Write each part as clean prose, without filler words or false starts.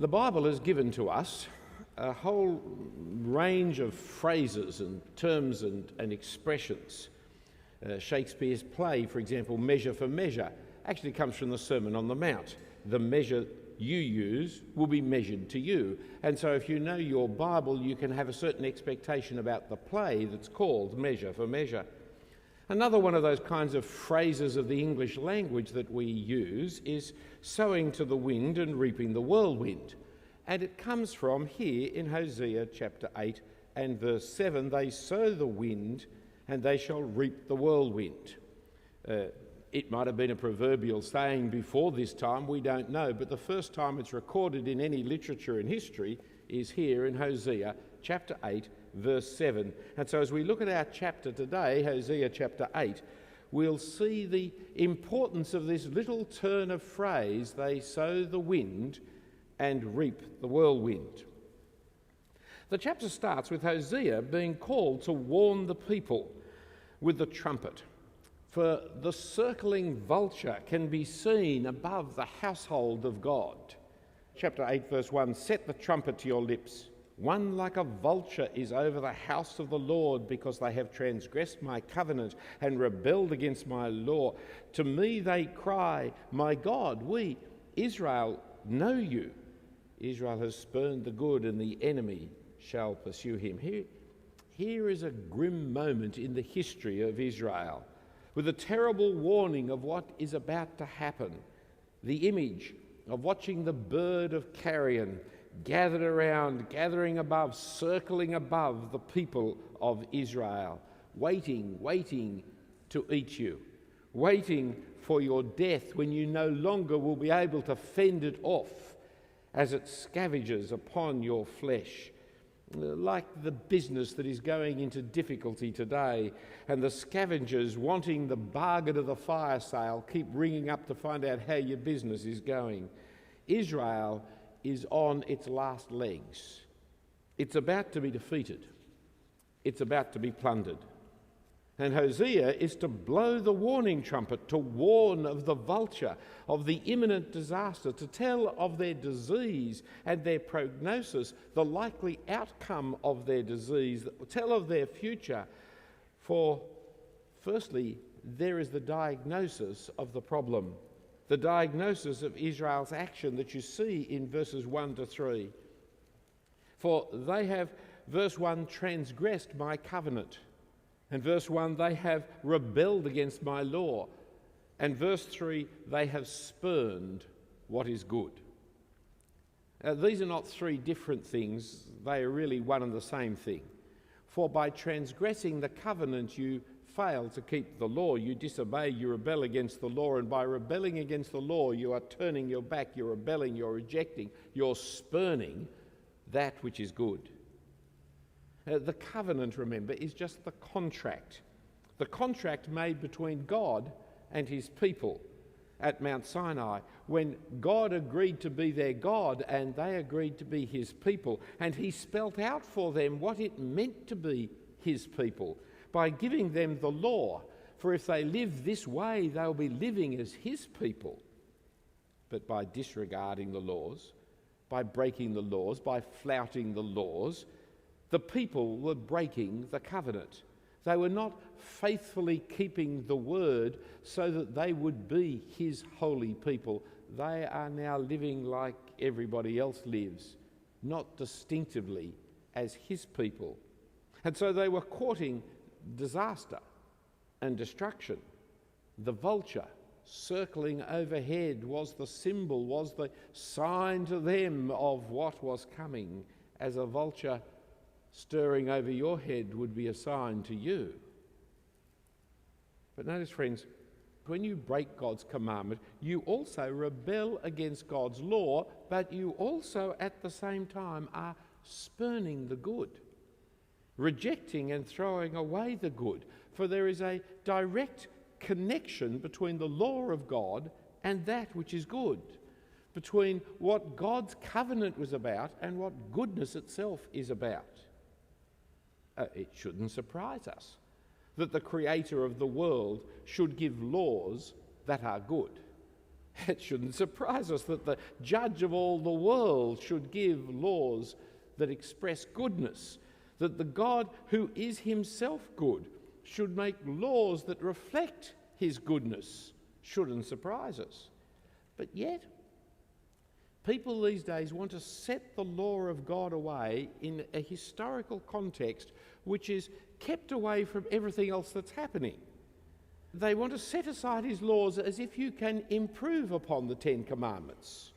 The Bible has given to us a whole range of phrases and terms and expressions. Shakespeare's play, for example, Measure for Measure, actually comes from the Sermon on the Mount. The measure you use will be measured to you. And so if you know your Bible, you can have a certain expectation about the play that's called Measure for Measure. Another one of those kinds of phrases of the English language that we use is sowing to the wind and reaping the whirlwind. And it comes from here in Hosea chapter 8 and verse 7, they sow the wind and they shall reap the whirlwind. It might have been a proverbial saying before this time, we don't know, but the first time it's recorded in any literature in history is here in Hosea chapter 8 verse 7. And so as we look at our chapter today, Hosea chapter 8, we'll see the importance of this little turn of phrase, they sow the wind and reap the whirlwind. The chapter starts with Hosea being called to warn the people with the trumpet. For the circling vulture can be seen above the household of God. Chapter 8 verse 1, set the trumpet to your lips. One like a vulture is over the house of the Lord, because they have transgressed my covenant and rebelled against my law. To me they cry, my God, we, Israel, know you. Israel has spurned the good, and the enemy shall pursue him. Here is a grim moment in the history of Israel, with a terrible warning of what is about to happen. The image of watching the bird of carrion gathering above, circling above the people of Israel, waiting to eat you, waiting for your death when you no longer will be able to fend it off as it scavenges upon your flesh. Like the business that is going into difficulty today, and the scavengers wanting the bargain of the fire sale keep ringing up to find out how your business is going. Israel is on its last legs. It's about to be defeated. It's about to be plundered. And Hosea is to blow the warning trumpet, to warn of the vulture, of the imminent disaster, to tell of their disease and their prognosis, the likely outcome of their disease, tell of their future. For firstly, there is the diagnosis of the problem, the diagnosis of Israel's action that you see in verses 1 to 3. For they have, verse 1, transgressed my covenant. And verse 1, they have rebelled against my law. And verse 3, they have spurned what is good. These are not three different things. They are really one and the same thing. For by transgressing the covenant, you fail to keep the law. You disobey, you rebel against the law. And by rebelling against the law, you are turning your back, you're rebelling, you're rejecting, you're spurning that which is good. The covenant, remember, is just the contract made between God and his people at Mount Sinai, when God agreed to be their God and they agreed to be his people, and he spelt out for them what it meant to be his people by giving them the law. For if they live this way, they'll be living as his people. But by disregarding the laws, by breaking the laws, by flouting the laws, the people were breaking the covenant. They were not faithfully keeping the word so that they would be his holy people. They are now living like everybody else lives, not distinctively as his people. And so they were courting disaster and destruction. The vulture circling overhead was the symbol, was the sign to them of what was coming, as a vulture stirring over your head would be a sign to you. But notice, friends, when you break God's commandment, you also rebel against God's law, but you also at the same time are spurning the good, rejecting and throwing away the good. For there is a direct connection between the law of God and that which is good, between what God's covenant was about and what goodness itself is about. It shouldn't surprise us that the creator of the world should give laws that are good. It shouldn't surprise us that the judge of all the world should give laws that express goodness, that the God who is himself good should make laws that reflect his goodness. Shouldn't surprise us. But yet, people these days want to set the law of God away in a historical context which is kept away from everything else that's happening. They want to set aside his laws as if you can improve upon the Ten Commandments.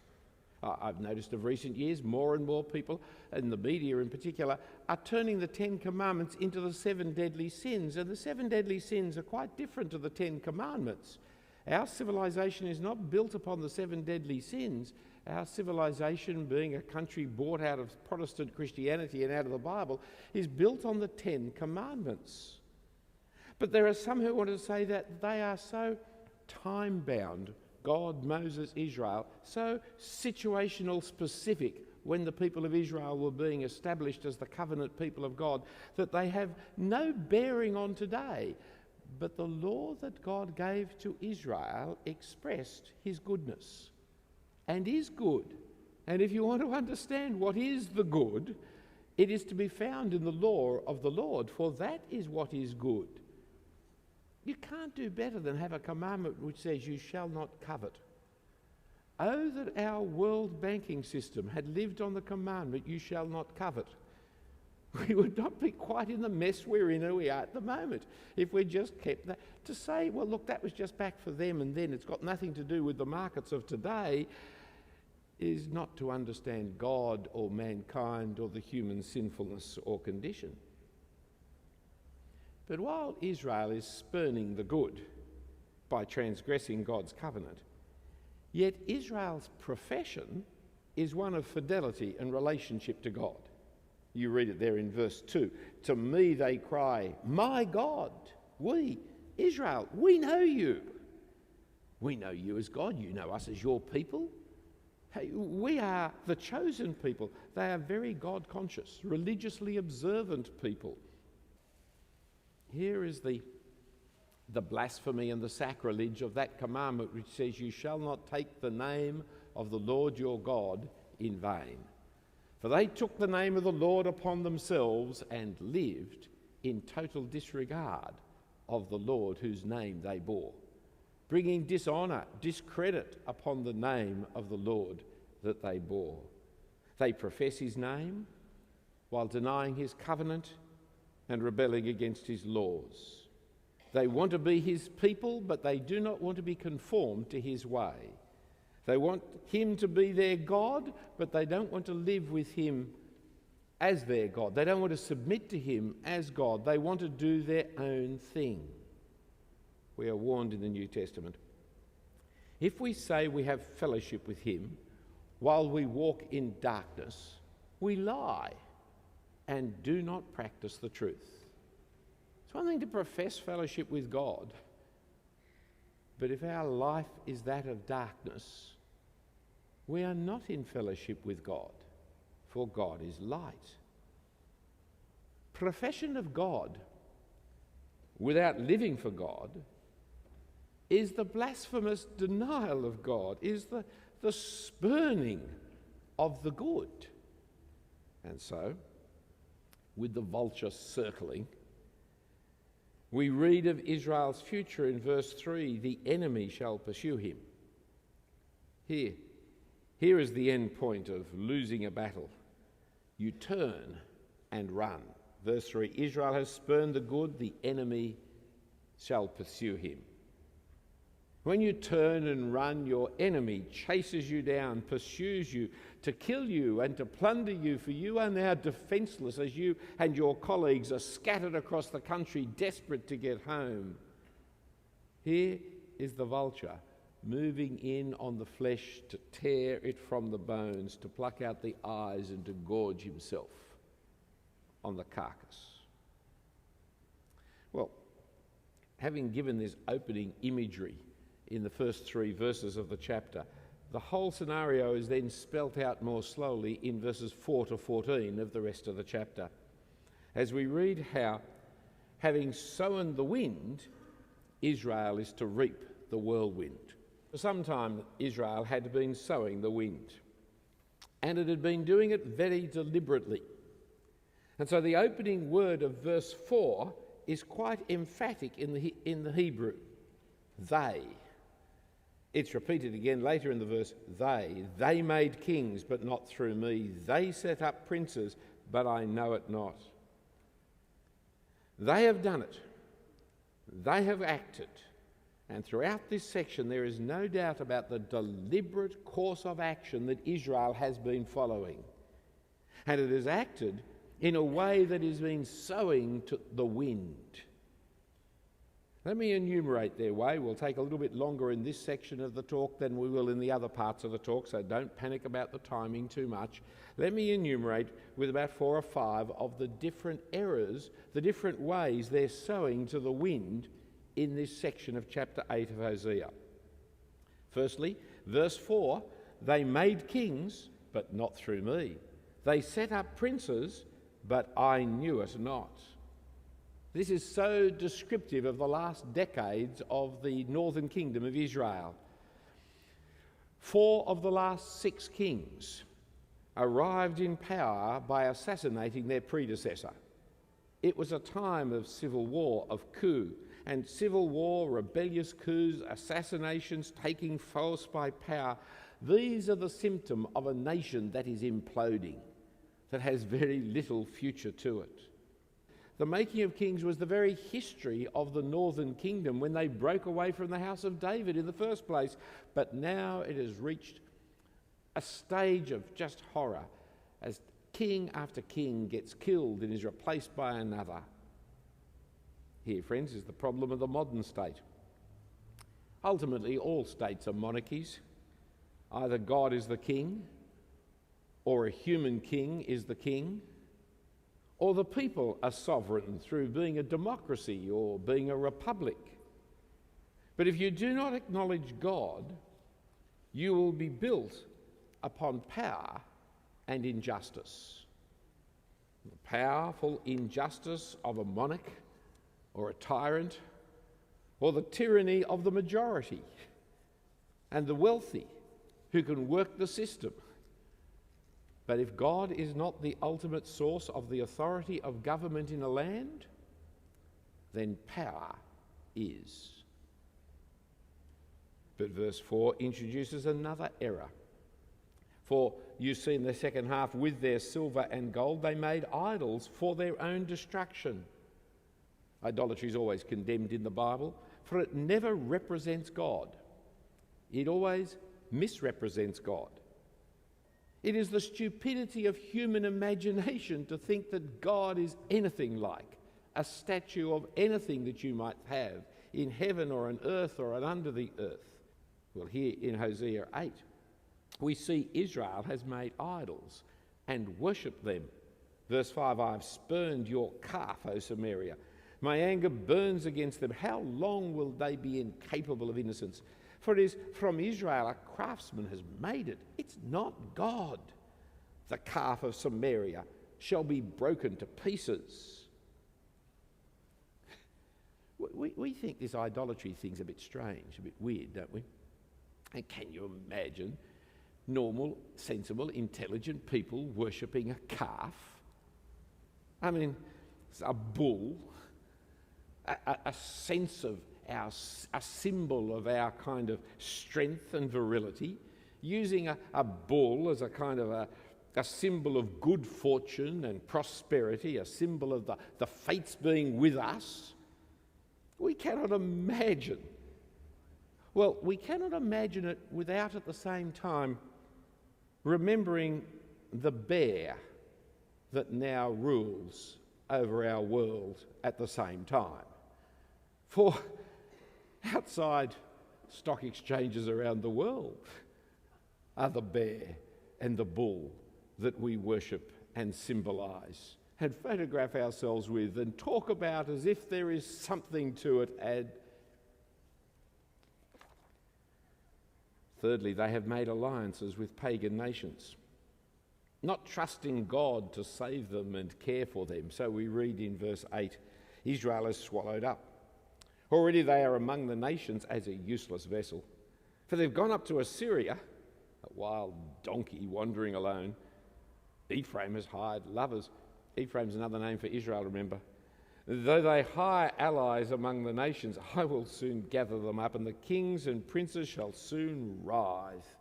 I've noticed of recent years more and more people, and the media in particular, are turning the Ten Commandments into the seven deadly sins, and the seven deadly sins are quite different to the Ten Commandments. Our civilization is not built upon the seven deadly sins. Our civilization, being a country bought out of Protestant Christianity and out of the Bible, is built on the Ten Commandments. But there are some who want to say that they are so time-bound, God, Moses, Israel, so situational specific when the people of Israel were being established as the covenant people of God, that they have no bearing on today. But the law that God gave to Israel expressed his goodness and is good. And if you want to understand what is the good, it is to be found in the law of the Lord, for that is what is good. You can't do better than have a commandment which says you shall not covet. Oh, that our world banking system had lived on the commandment you shall not covet. We would not be quite in the mess we're in or we are at the moment if we just kept that. To say, well, look, that was just back for them and then it's got nothing to do with the markets of today, is not to understand God or mankind or the human sinfulness or condition. But while Israel is spurning the good by transgressing God's covenant, yet Israel's profession is one of fidelity and relationship to God. You read it there in verse 2. To me they cry, my God, we, Israel, we know you. We know you as God, you know us as your people. Hey, we are the chosen people. They are very God-conscious, religiously observant people. Here is the blasphemy and the sacrilege of that commandment which says you shall not take the name of the Lord your God in vain. For they took the name of the Lord upon themselves and lived in total disregard of the Lord whose name they bore, bringing dishonour, discredit upon the name of the Lord that they bore. They profess his name while denying his covenant and rebelling against his laws. They want to be his people, but they do not want to be conformed to his way. They want him to be their God, but they don't want to live with him as their God. They don't want to submit to him as God. They want to do their own thing. We are warned in the New Testament. If we say we have fellowship with him while we walk in darkness, we lie and do not practice the truth. It's one thing to profess fellowship with God, but if our life is that of darkness, we are not in fellowship with God, for God is light. Profession of God without living for God is the blasphemous denial of God, is the spurning of the good. And so, with the vulture circling, we read of Israel's future in verse 3, the enemy shall pursue him. Here is the end point of losing a battle. You turn and run. Verse 3, Israel has spurned the good, the enemy shall pursue him. When you turn and run, your enemy chases you down, pursues you to kill you and to plunder you, for you are now defenceless as you and your colleagues are scattered across the country, desperate to get home. Here is the vulture moving in on the flesh to tear it from the bones, to pluck out the eyes and to gorge himself on the carcass. Well, having given this opening imagery in the first 3 verses of the chapter, the whole scenario is then spelt out more slowly in verses 4 to 14 of the rest of the chapter, as we read how, having sown the wind, Israel is to reap the whirlwind. For some time, Israel had been sowing the wind, and it had been doing it very deliberately. And so the opening word of verse 4 is quite emphatic in the Hebrew. They. It's repeated again later in the verse. They made kings, but not through me. They set up princes, but I know it not. They have done it. They have acted. And throughout this section, there is no doubt about the deliberate course of action that Israel has been following. And it has acted in a way that has been sowing to the wind. Let me enumerate their way. We'll take a little bit longer in this section of the talk than we will in the other parts of the talk, so don't panic about the timing too much. Let me enumerate with about 4 or 5 of the different errors, the different ways they're sowing to the wind in this section of chapter 8 of Hosea. Firstly, verse 4, they made kings, but not through me. They set up princes, but I knew it not. This is so descriptive of the last decades of the northern kingdom of Israel. 4 of the last 6 kings arrived in power by assassinating their predecessor. It was a time of civil war, of coup, and civil war, rebellious coups, assassinations, taking force by power. These are the symptom of a nation that is imploding, that has very little future to it. The making of kings was the very history of the northern kingdom when they broke away from the house of David in the first place. But now it has reached a stage of just horror as king after king gets killed and is replaced by another. Here, friends, is the problem of the modern state. Ultimately, all states are monarchies. Either God is the king, or a human king is the king, or the people are sovereign through being a democracy or being a republic. But if you do not acknowledge God, you will be built upon power and injustice. The powerful injustice of a monarch or a tyrant, or the tyranny of the majority and the wealthy who can work the system. But if God is not the ultimate source of the authority of government in a land, then power is. But verse 4 introduces another error. For you see in the second half, with their silver and gold they made idols for their own destruction. Idolatry is always condemned in the Bible, for it never represents God. It always misrepresents God. It is the stupidity of human imagination to think that God is anything like a statue of anything that you might have in heaven or on earth or under the earth. Well, here in Hosea 8, we see Israel has made idols and worshipped them. Verse 5, I have spurned your calf, O Samaria. My anger burns against them. How long will they be incapable of innocence? For it is from Israel a craftsman has made it. It's not God. The calf of Samaria shall be broken to pieces. We think this idolatry thing's a bit strange, a bit weird, don't we? And can you imagine normal, sensible, intelligent people worshipping a calf? I mean, a bull, a sense of a symbol of our kind of strength and virility, using a bull as a kind of a symbol of good fortune and prosperity, a symbol of the fates being with us. We cannot imagine. Well, we cannot imagine it without at the same time remembering the bear that now rules over our world at the same time. For outside stock exchanges around the world are the bear and the bull that we worship and symbolise and photograph ourselves with and talk about as if there is something to it. And thirdly, they have made alliances with pagan nations, not trusting God to save them and care for them. So we read in verse 8, Israel is swallowed up. Already they are among the nations as a useless vessel. For they've gone up to Assyria, a wild donkey wandering alone. Ephraim has hired lovers. Ephraim's another name for Israel, remember. Though they hire allies among the nations, I will soon gather them up, and the kings and princes shall soon rise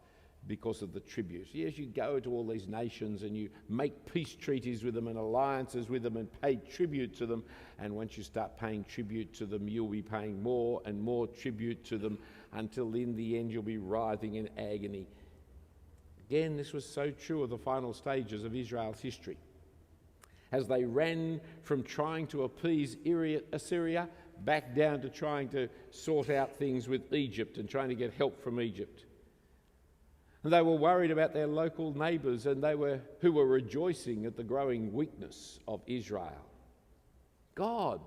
because of the tribute. Yes, you go to all these nations and you make peace treaties with them and alliances with them and pay tribute to them, and once you start paying tribute to them, you'll be paying more and more tribute to them until in the end you'll be writhing in agony. Again, this was so true of the final stages of Israel's history. As they ran from trying to appease Assyria back down to trying to sort out things with Egypt and trying to get help from Egypt. And they were worried about their local neighbours who were rejoicing at the growing weakness of Israel. God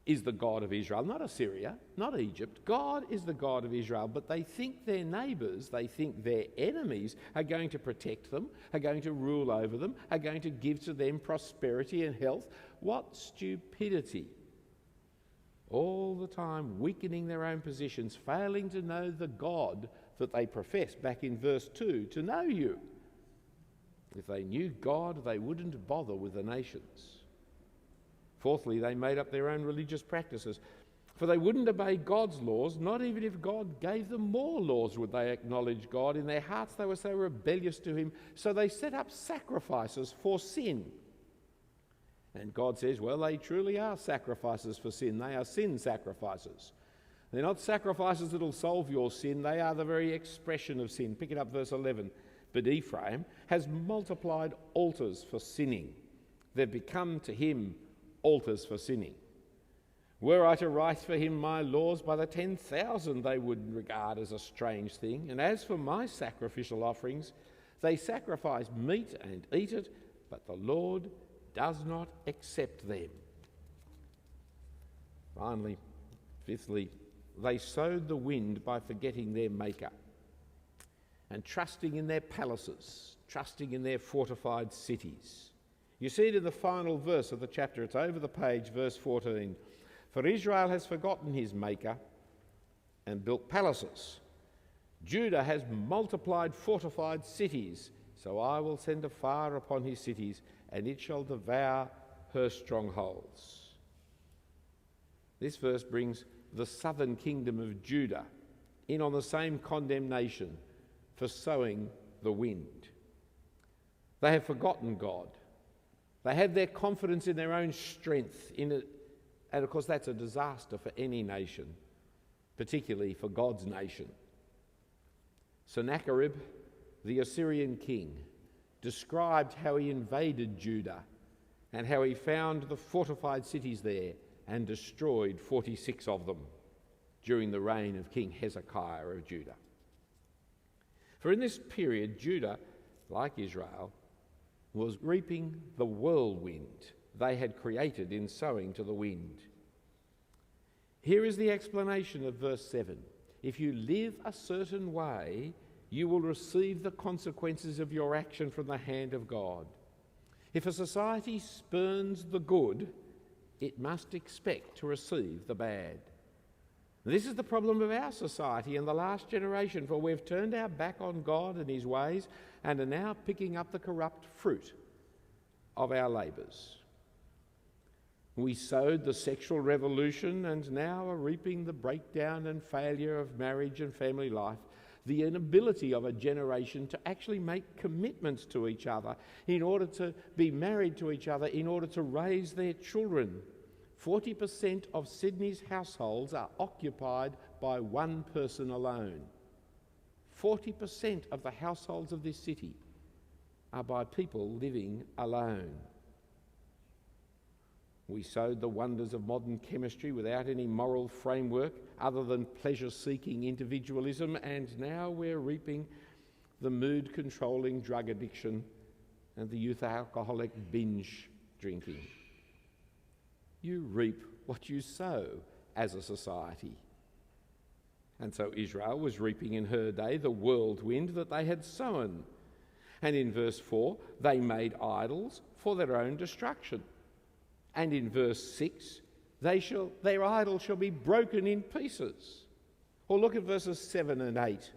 is the God of Israel, not Assyria, not Egypt. God is the God of Israel, but they think their neighbours, they think their enemies are going to protect them, are going to rule over them, are going to give to them prosperity and health. What stupidity. All the time weakening their own positions, failing to know the God that they profess back in verse 2, to know you. If they knew God, they wouldn't bother with the nations. Fourthly, they made up their own religious practices, for they wouldn't obey God's laws. Not even if God gave them more laws would they acknowledge God. In their hearts they were so rebellious to him, so they set up sacrifices for sin. And God says, well, they truly are sacrifices for sin. They are sin sacrifices. They're not sacrifices that will solve your sin. They are the very expression of sin. Pick it up, verse 11. But Ephraim has multiplied altars for sinning. They've become to him altars for sinning. Were I to write for him my laws, by the 10,000 they would regard as a strange thing. And as for my sacrificial offerings, they sacrifice meat and eat it, but the Lord does not accept them. Finally, fifthly, they sowed the wind by forgetting their Maker and trusting in their palaces, trusting in their fortified cities. You see it in the final verse of the chapter. It's over the page, verse 14. For Israel has forgotten his Maker and built palaces. Judah has multiplied fortified cities. So I will send a fire upon his cities, and it shall devour her strongholds. This verse brings the southern kingdom of Judah in on the same condemnation for sowing the wind. They have forgotten God. They have their confidence in their own strength in it, and of course that's a disaster for any nation, particularly for God's nation. Sennacherib, the Assyrian king, described how he invaded Judah and how he found the fortified cities there and destroyed 46 of them during the reign of King Hezekiah of Judah. For in this period, Judah, like Israel, was reaping the whirlwind they had created in sowing to the wind. Here is the explanation of verse 7. If you live a certain way, you will receive the consequences of your action from the hand of God. If a society spurns the good, it must expect to receive the bad. This is the problem of our society in the last generation, for we've turned our back on God and his ways and are now picking up the corrupt fruit of our labours. We sowed the sexual revolution and now are reaping the breakdown and failure of marriage and family life, the inability of a generation to actually make commitments to each other in order to be married to each other, in order to raise their children. 40% of Sydney's households are occupied by one person alone. 40% of the households of this city are by people living alone. We sowed the wonders of modern chemistry without any moral framework other than pleasure-seeking individualism, and now we're reaping the mood-controlling drug addiction and the youth alcoholic binge drinking. You reap what you sow as a society. And so Israel was reaping in her day the whirlwind that they had sown. And in verse 4, they made idols for their own destruction. And in verse 6, their idol shall be broken in pieces. Or look at verses 7 and 8,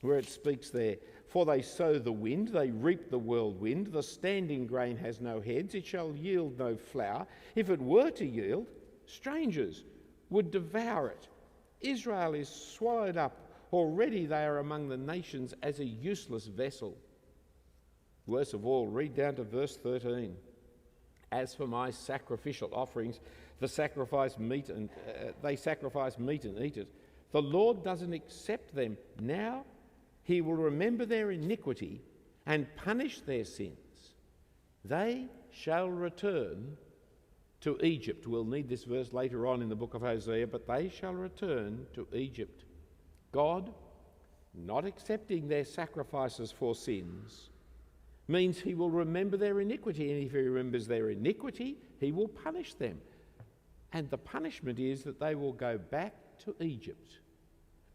where it speaks there. For they sow the wind, they reap the whirlwind. The standing grain has no heads, it shall yield no flour. If it were to yield, strangers would devour it. Israel is swallowed up. Already they are among the nations as a useless vessel. Worst of all, read down to verse 13. As for my sacrificial offerings, they sacrifice meat and eat it. The Lord doesn't accept them. Now he will remember their iniquity and punish their sins. They shall return to Egypt. We'll need this verse later on in the book of Hosea, but they shall return to Egypt. God, not accepting their sacrifices for sins, means he will remember their iniquity, and if he remembers their iniquity, he will punish them. And the punishment is that they will go back to Egypt,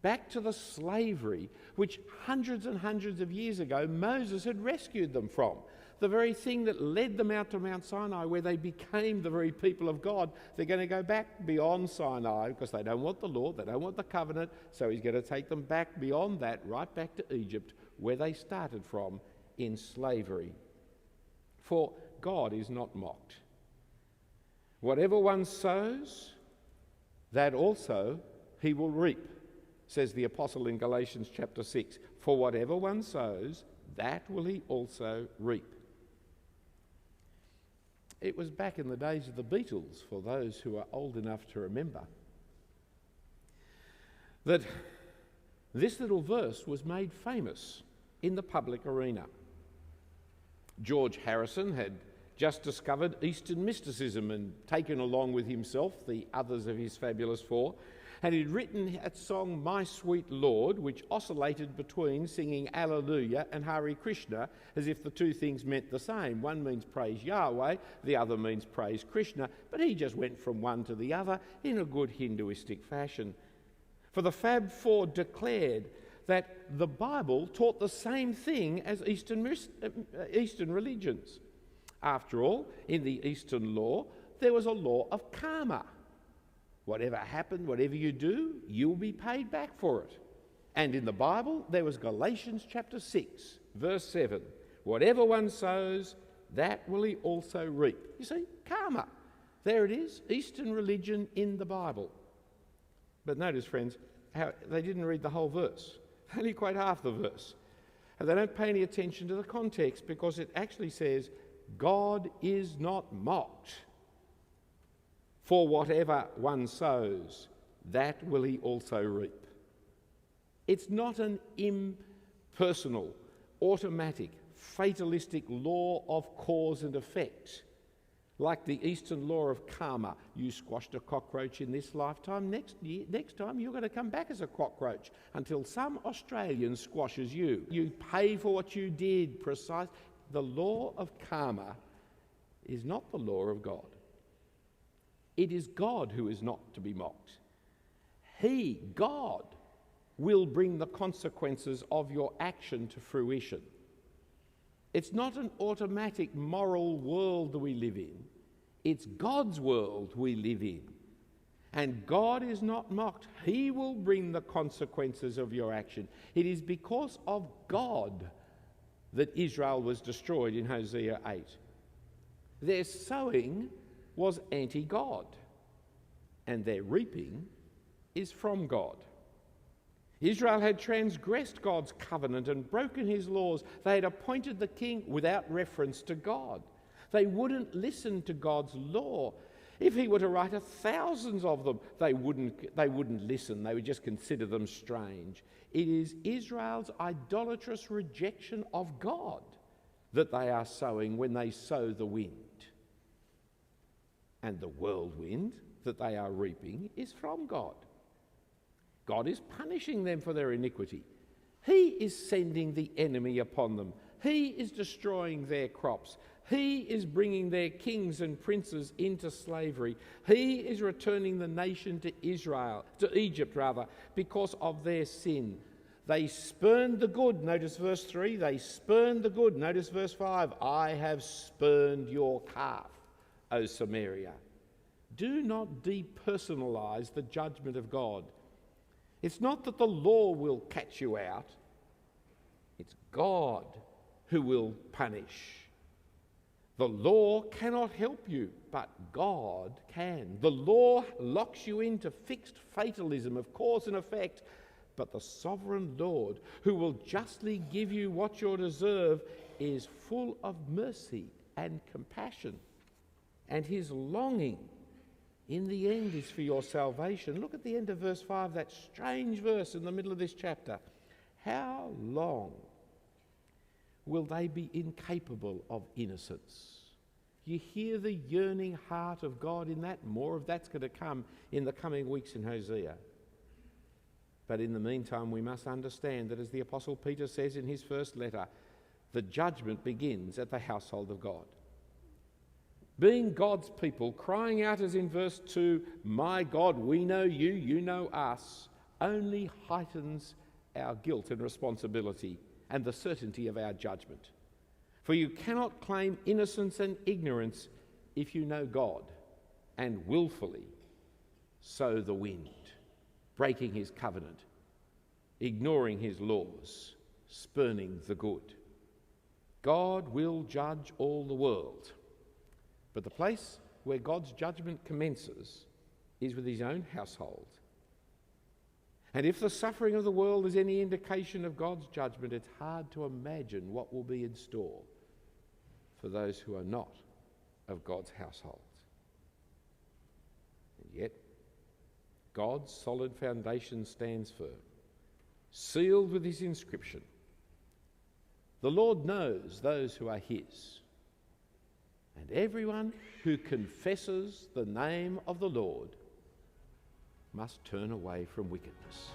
back to the slavery which hundreds and hundreds of years ago Moses had rescued them from. The very thing that led them out to Mount Sinai, where they became the very people of God. They're going to go back beyond Sinai because they don't want the law, they don't want the covenant, so he's going to take them back beyond that, right back to Egypt, where they started from in slavery. For God is not mocked. Whatever one sows, that also he will reap, says the apostle in Galatians chapter 6. For whatever one sows, that will he also reap. It was back in the days of the Beatles, for those who are old enough to remember, that this little verse was made famous in the public arena. George Harrison had just discovered Eastern mysticism and taken along with himself the others of his fabulous four, and he'd written a song, My Sweet Lord, which oscillated between singing Alleluia and Hare Krishna, as if the two things meant the same. One means praise Yahweh, the other means praise Krishna, but he just went from one to the other in a good Hinduistic fashion. For the Fab Four declared that the Bible taught the same thing as Eastern religions. After all, in the Eastern law, there was a law of karma. Whatever happened, whatever you do, you'll be paid back for it. And in the Bible, there was Galatians chapter 6, verse 7. Whatever one sows, that will he also reap. You see, karma. There it is, Eastern religion in the Bible. But notice, friends, how they didn't read the whole verse. Only quite half the verse. And they don't pay any attention to the context, because it actually says, God is not mocked. For whatever one sows, that will he also reap. It's not an impersonal, automatic, fatalistic law of cause and effect. Like the Eastern law of karma. You squashed a cockroach in this lifetime, next time you're going to come back as a cockroach until some Australian squashes you. You pay for what you did, precise. The law of karma is not the law of God. It is God who is not to be mocked. He, God, will bring the consequences of your action to fruition. It's not an automatic moral world that we live in. It's God's world we live in. And God is not mocked. He will bring the consequences of your action. It is because of God that Israel was destroyed in Hosea 8. Their sowing was anti-God, and their reaping is from God. Israel had transgressed God's covenant and broken his laws. They had appointed the king without reference to God. They wouldn't listen to God's law. If he were to write thousands of them, they wouldn't listen. They would just consider them strange. It is Israel's idolatrous rejection of God that they are sowing when they sow the wind. And the whirlwind that they are reaping is from God. God is punishing them for their iniquity. He is sending the enemy upon them. He is destroying their crops. He is bringing their kings and princes into slavery. He is returning the nation to Egypt, because of their sin. They spurned the good. Notice verse 3. They spurned the good. Notice verse 5. I have spurned your calf, O Samaria. Do not depersonalize the judgment of God. It's not that the law will catch you out. It's God who will punish. The law cannot help you, but God can. The law locks you into fixed fatalism of cause and effect, but the sovereign Lord, who will justly give you what you deserve, is full of mercy and compassion. And his longing in the end is for your salvation. Look at the end of verse 5, that strange verse in the middle of this chapter. How long will they be incapable of innocence? You hear the yearning heart of God in that. More of that's going to come in the coming weeks in Hosea. But in the meantime, we must understand that, as the Apostle Peter says in his first letter, the judgment begins at the household of God. Being God's people, crying out as in verse 2, "My God, we know you, you know us," only heightens our guilt and responsibility and the certainty of our judgment. For you cannot claim innocence and ignorance if you know God and willfully sow the wind, breaking his covenant, ignoring his laws, spurning the good. God will judge all the world. But the place where God's judgment commences is with his own household. And if the suffering of the world is any indication of God's judgment, it's hard to imagine what will be in store for those who are not of God's household. And yet, God's solid foundation stands firm, sealed with his inscription. The Lord knows those who are his, and everyone who confesses the name of the Lord must turn away from wickedness.